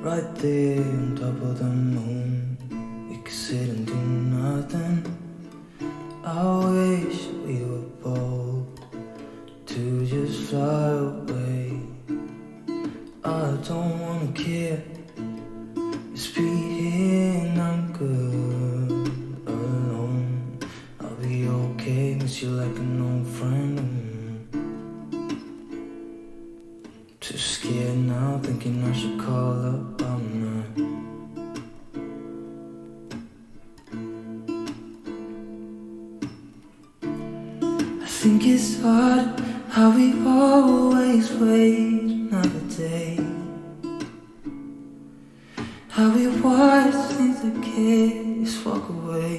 right there on top of the moon. We could sit and do nothing. I wish we were bold to just fly away. I don't wanna care, just be here and I'm good alone. I'll be okay, miss you like an old friend. Too scared now, thinking I should call up, I'm not. I think it's hard how we always wait another day, how we watch things that can't just walk away.